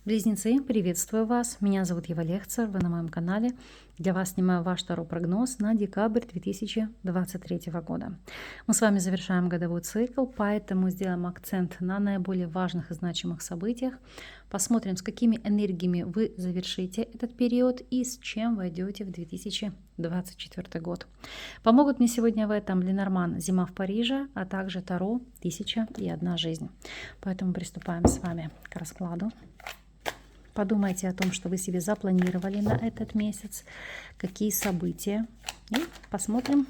Близнецы, приветствую вас. Меня зовут Ева Лехцер, вы на моем канале. Для вас снимаю ваш второй прогноз на декабрь 2023 года. Мы с вами завершаем годовой цикл, поэтому сделаем акцент на наиболее важных и значимых событиях. Посмотрим, с какими энергиями вы завершите этот период и с чем войдете в 2024 год. Помогут мне сегодня в этом Ленорман «Зима в Париже», а также Таро «1001 жизнь». Поэтому приступаем с вами к раскладу. Подумайте о том, что вы себе запланировали на этот месяц, какие события. И посмотрим,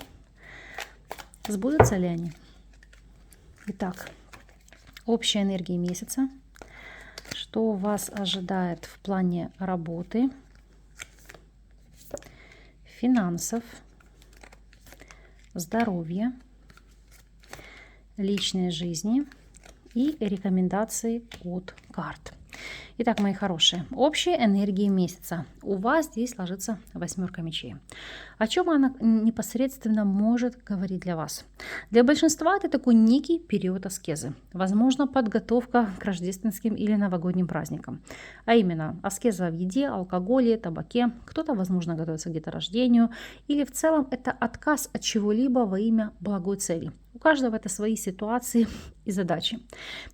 сбудутся ли они. Итак, общая энергия месяца. Что вас ожидает в плане работы, финансов, здоровья, личной жизни и рекомендации от карт. Итак, мои хорошие, общие энергии месяца. У вас здесь ложится 8 мечей. О чем она непосредственно может говорить для вас? Для большинства это такой некий период аскезы. Возможно, подготовка к рождественским или новогодним праздникам. А именно, аскеза в еде, алкоголе, табаке. Кто-то, возможно, готовится к деторождению. Или в целом это отказ от чего-либо во имя благой цели. У каждого это свои ситуации и задачи.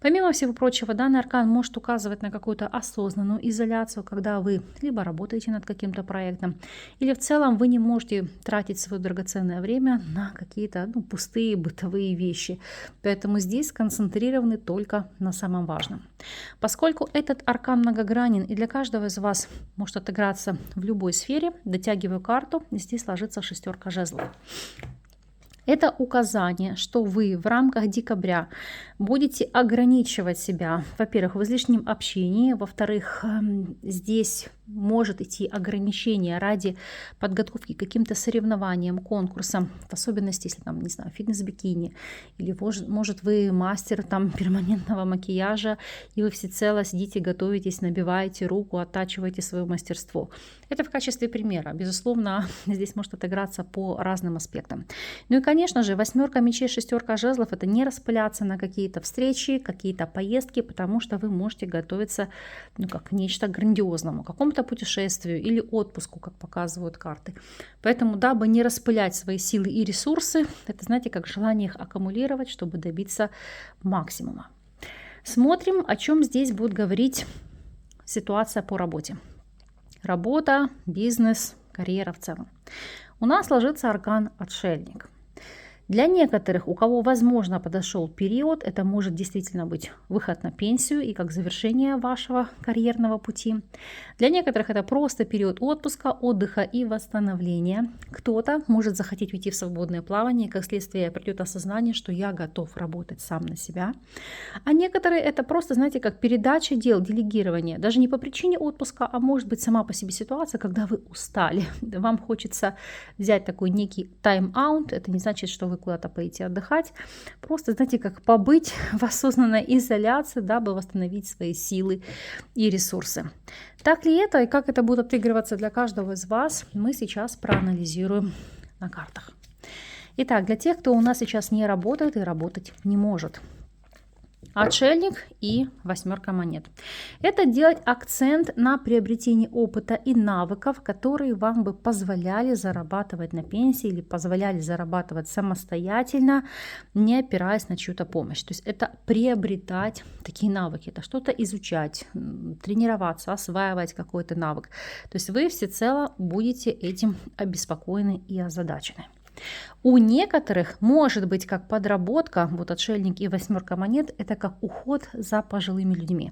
Помимо всего прочего, данный аркан может указывать на какую-то осознанную изоляцию, когда вы либо работаете над каким-то проектом, или в целом вы не можете тратить свое драгоценное время на какие-то пустые бытовые вещи. Поэтому здесь сконцентрированы только на самом важном. Поскольку этот аркан многогранен и для каждого из вас может отыграться в любой сфере, дотягиваю карту, и здесь ложится 6 жезлов. Это указание, что вы в рамках декабря будете ограничивать себя, во-первых, в излишнем общении, во-вторых, здесь может идти ограничение ради подготовки к каким-то соревнованиям, конкурсам, в особенности, если там, не знаю, фитнес-бикини, или может вы мастер там перманентного макияжа, и вы всецело сидите, готовитесь, набиваете руку, оттачиваете свое мастерство. Это в качестве примера. Безусловно, здесь может отыграться по разным аспектам. Ну и, конечно же, 8 мечей, 6 жезлов – это не распыляться на какие-то встречи, какие-то поездки, потому что вы можете готовиться как к нечто грандиозному, какому-то путешествию или отпуску, как показывают карты. Поэтому, дабы не распылять свои силы и ресурсы, это, знаете, как желание их аккумулировать, чтобы добиться максимума. Смотрим, о чем здесь будет говорить ситуация по работе. Работа, бизнес, карьера в целом. У нас ложится аркан «Отшельник». Для некоторых, у кого, возможно, подошел период, это может действительно быть выход на пенсию и как завершение вашего карьерного пути. Для некоторых это просто период отпуска, отдыха и восстановления. Кто-то может захотеть уйти в свободное плавание, как следствие придет осознание, что я готов работать сам на себя. А некоторые это просто, знаете, как передача дел, делегирование. Даже не по причине отпуска, а может быть сама по себе ситуация, когда вы устали. Вам хочется взять такой некий тайм-аут. Это не значит, что вы куда-то поедете отдыхать. Просто, знаете, как побыть в осознанной изоляции, дабы восстановить свои силы и ресурсы. Так ли это и как это будет отыгрываться для каждого из вас, мы сейчас проанализируем на картах. Итак, для тех, кто у нас сейчас не работает и работать не может. Отшельник и 8 монет. Это делать акцент на приобретении опыта и навыков, которые вам бы позволяли зарабатывать на пенсии или позволяли зарабатывать самостоятельно, не опираясь на чью-то помощь. То есть это приобретать такие навыки, это что-то изучать, тренироваться, осваивать какой-то навык. То есть вы всецело будете этим обеспокоены и озадачены. У некоторых может быть как подработка, вот отшельник и 8 монет, это как уход за пожилыми людьми.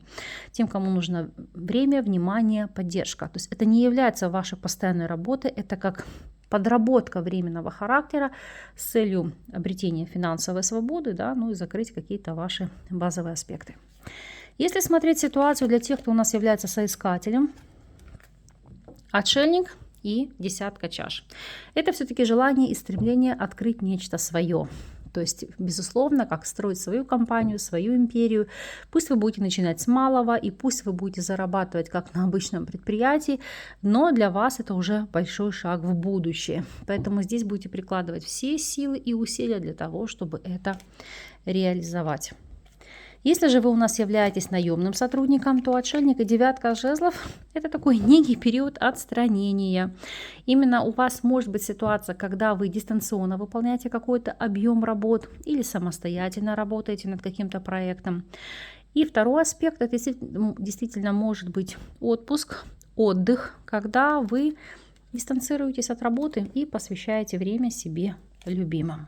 Тем, кому нужно время, внимание, поддержка. То есть это не является вашей постоянной работой, это как подработка временного характера с целью обретения финансовой свободы, и закрыть какие-то ваши базовые аспекты. Если смотреть ситуацию для тех, кто у нас является соискателем, отшельник и 10 чаш. Это все-таки желание и стремление открыть нечто свое. То есть, безусловно, как строить свою компанию, свою империю. Пусть вы будете начинать с малого, и пусть вы будете зарабатывать как на обычном предприятии, но для вас это уже большой шаг в будущее. Поэтому здесь будете прикладывать все силы и усилия для того, чтобы это реализовать. Если же вы у нас являетесь наемным сотрудником, то отшельник и девятка жезлов – это такой некий период отстранения. Именно у вас может быть ситуация, когда вы дистанционно выполняете какой-то объем работ или самостоятельно работаете над каким-то проектом. И второй аспект – это действительно может быть отпуск, отдых, когда вы дистанцируетесь от работы и посвящаете время себе любимым.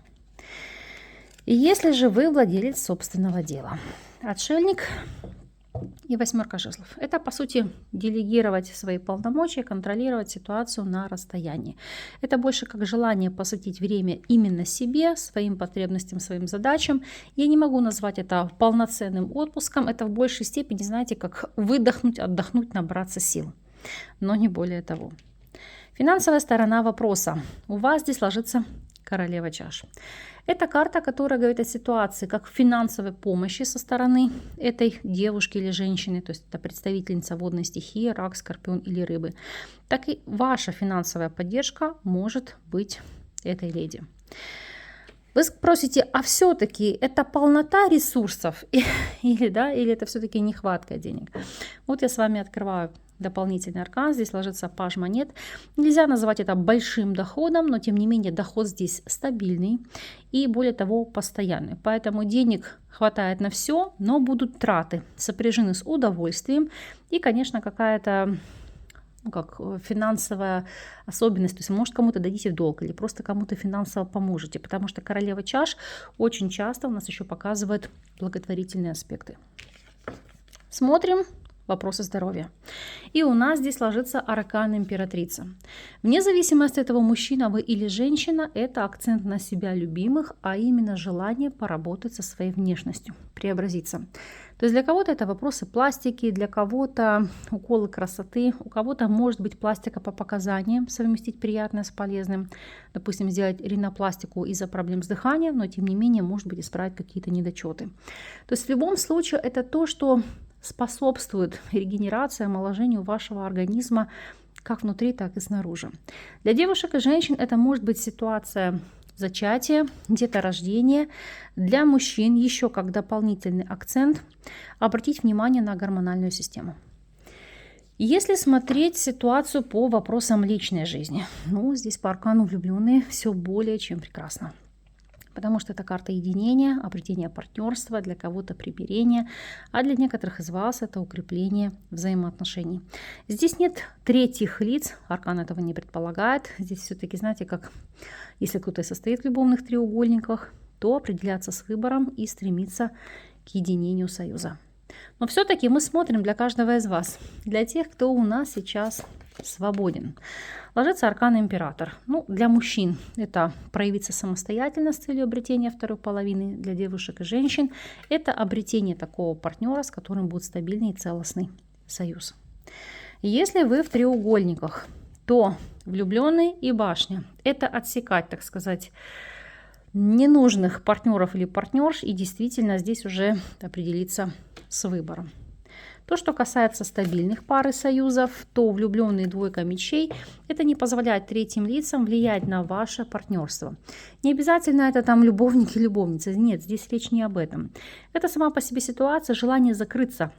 И если же вы владелец собственного дела, отшельник и восьмерка жезлов. Это, по сути, делегировать свои полномочия, контролировать ситуацию на расстоянии. Это больше как желание посвятить время именно себе, своим потребностям, своим задачам. Я не могу назвать это полноценным отпуском. Это в большей степени, знаете, как выдохнуть, отдохнуть, набраться сил. Но не более того. Финансовая сторона вопроса. У вас здесь ложится королева чаш. Это карта, которая говорит о ситуации как финансовой помощи со стороны этой девушки или женщины, то есть это представительница водной стихии, рак, скорпион или рыбы, так и ваша финансовая поддержка может быть этой леди. Вы спросите, а все-таки это полнота ресурсов или это все-таки нехватка денег? Вот я с вами открываю дополнительный аркан, здесь ложится паж монет. Нельзя называть это большим доходом, но тем не менее доход здесь стабильный и более того постоянный. Поэтому денег хватает на все, но будут траты, сопряжены с удовольствием и, конечно, какая-то финансовая особенность, то есть может кому-то дадите в долг или просто кому-то финансово поможете, потому что королева чаш очень часто у нас еще показывает благотворительные аспекты. Смотрим вопросы здоровья. И у нас здесь ложится аркан императрица. Вне зависимости от того, мужчина вы или женщина, это акцент на себя любимых, а именно желание поработать со своей внешностью, преобразиться. То есть для кого-то это вопросы пластики, для кого-то уколы красоты, у кого-то может быть пластика по показаниям, совместить приятное с полезным, допустим, сделать ринопластику из-за проблем с дыханием, но тем не менее может быть исправить какие-то недочеты. То есть в любом случае это то, что способствует регенерации, омоложению вашего организма как внутри, так и снаружи. Для девушек и женщин это может быть ситуация зачатия, деторождения. Для мужчин еще как дополнительный акцент обратить внимание на гормональную систему. Если смотреть ситуацию по вопросам личной жизни, здесь по аркану влюбленные все более чем прекрасно. Потому что это карта единения, обретения партнерства, для кого-то примирения, а для некоторых из вас это укрепление взаимоотношений. Здесь нет третьих лиц, аркан этого не предполагает. Здесь все-таки, знаете, как если кто-то состоит в любовных треугольниках, то определяться с выбором и стремиться к единению союза. Но все-таки мы смотрим для каждого из вас, для тех, кто у нас сейчас свободен. Ложится аркан император. Для мужчин это проявиться самостоятельно с целью обретения второй половины. Для девушек и женщин это обретение такого партнера, с которым будет стабильный и целостный союз. Если вы в треугольниках, то влюбленный и башня – это отсекать, так сказать, ненужных партнеров или партнерш и действительно здесь уже определиться с выбором. То, что касается стабильных пар и союзов, то влюбленные двойка мечей – это не позволяет третьим лицам влиять на ваше партнерство. Не обязательно это там любовники, любовницы. Нет, здесь речь не об этом. Это сама по себе ситуация, желание закрыться,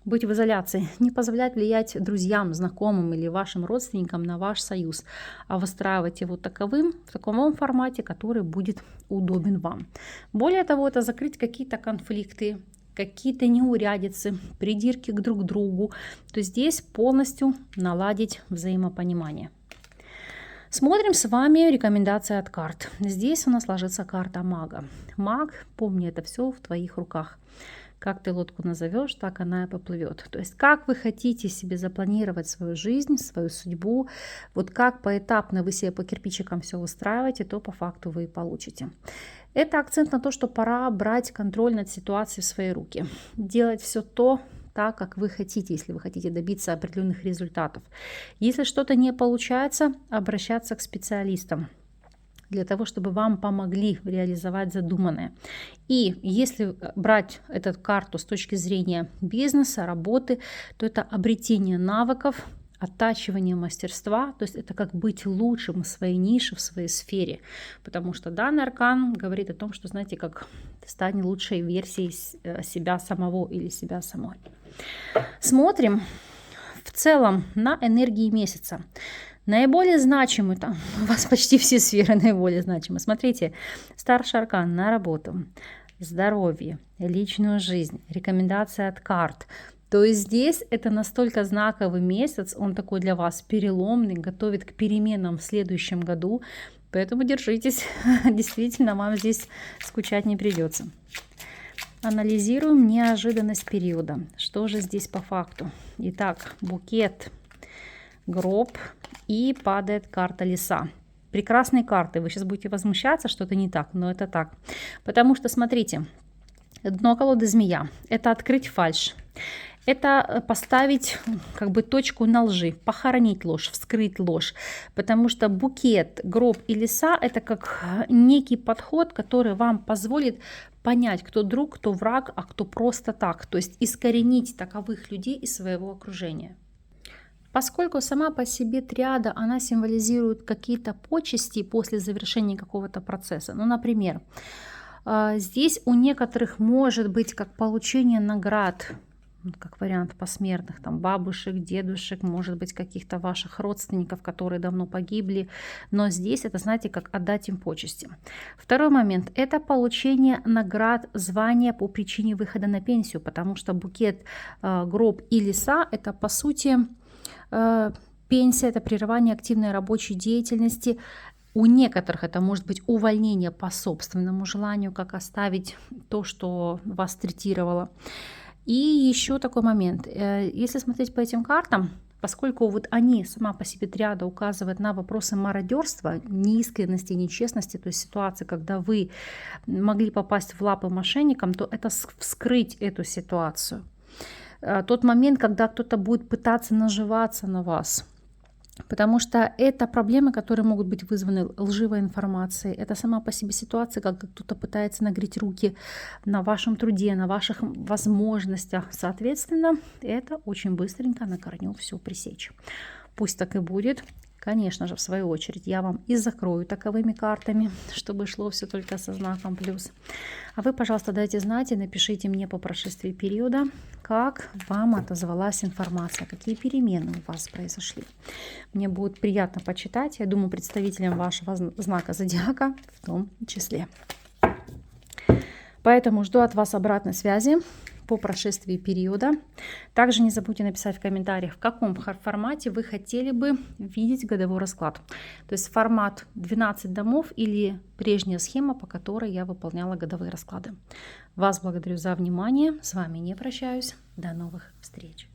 быть в изоляции, не позволять влиять друзьям, знакомым или вашим родственникам на ваш союз, а выстраивать его таковым, в таком формате, который будет удобен вам. Более того, это закрыть какие-то конфликты, какие-то неурядицы, придирки друг к другу. То здесь полностью наладить взаимопонимание. Смотрим с вами рекомендации от карт. Здесь у нас ложится карта мага. Маг, помни, это все в твоих руках. Как ты лодку назовешь, так она и поплывет. То есть как вы хотите себе запланировать свою жизнь, свою судьбу, вот как поэтапно вы себе по кирпичикам все выстраиваете, то по факту вы и получите. Это акцент на то, что пора брать контроль над ситуацией в свои руки. Делать все то, так, как вы хотите, если вы хотите добиться определенных результатов. Если что-то не получается, обращаться к специалистам для того, чтобы вам помогли реализовать задуманное. И если брать эту карту с точки зрения бизнеса, работы, то это обретение навыков, оттачивание мастерства, то есть это как быть лучшим в своей нише, в своей сфере, потому что данный аркан говорит о том, что, знаете, как стань лучшей версией себя самого или себя самой. Смотрим в целом на энергии месяца. Наиболее значимы, там у вас почти все сферы наиболее значимы. Смотрите, старший аркан на работу, здоровье, личную жизнь, рекомендация от карт. То есть здесь это настолько знаковый месяц, он такой для вас переломный, готовит к переменам в следующем году. Поэтому держитесь, действительно, вам здесь скучать не придется. Анализируем неожиданность периода. Что же здесь по факту? Итак, букет, гроб и падает карта лиса. Прекрасные карты. Вы сейчас будете возмущаться, что-то не так, но это так. Потому что, смотрите, дно колоды змея. Это открыть фальшь. Это поставить как бы точку на лжи, похоронить ложь, вскрыть ложь. Потому что букет, гроб и лиса – это как некий подход, который вам позволит понять, кто друг, кто враг, а кто просто так. То есть искоренить таковых людей из своего окружения. Поскольку сама по себе триада, она символизирует какие-то почести после завершения какого-то процесса. Ну, например, здесь у некоторых может быть как получение наград, как вариант посмертных, там бабушек, дедушек, может быть каких-то ваших родственников, которые давно погибли, но здесь это, знаете, как отдать им почести. Второй момент – это получение наград, звания по причине выхода на пенсию, потому что букет, гроб и лиса – это по сути пенсия, это прерывание активной рабочей деятельности. У некоторых это может быть увольнение по собственному желанию, как оставить то, что вас третировало. И еще такой момент. Если смотреть по этим картам, поскольку вот они, сама по себе триада, указывают на вопросы мародерства, неискренности, нечестности, то есть ситуации, когда вы могли попасть в лапы мошенникам, то это вскрыть эту ситуацию. Тот момент, когда кто-то будет пытаться наживаться на вас. Потому что это проблемы, которые могут быть вызваны лживой информацией. Это сама по себе ситуация, когда кто-то пытается нагреть руки на вашем труде, на ваших возможностях. Соответственно, это очень быстренько на корню все пресечь. Пусть так и будет. Конечно же, в свою очередь, я вам и закрою таковыми картами, чтобы шло все только со знаком плюс. А вы, пожалуйста, дайте знать и напишите мне по прошествии периода, как вам отозвалась информация, какие перемены у вас произошли. Мне будет приятно почитать, я думаю, представителям вашего знака зодиака в том числе. Поэтому жду от вас обратной связи по прошествии периода. Также не забудьте написать в комментариях, в каком формате вы хотели бы видеть годовой расклад. То есть формат 12 домов или прежняя схема, по которой я выполняла годовые расклады. Вас благодарю за внимание. С вами не прощаюсь. До новых встреч.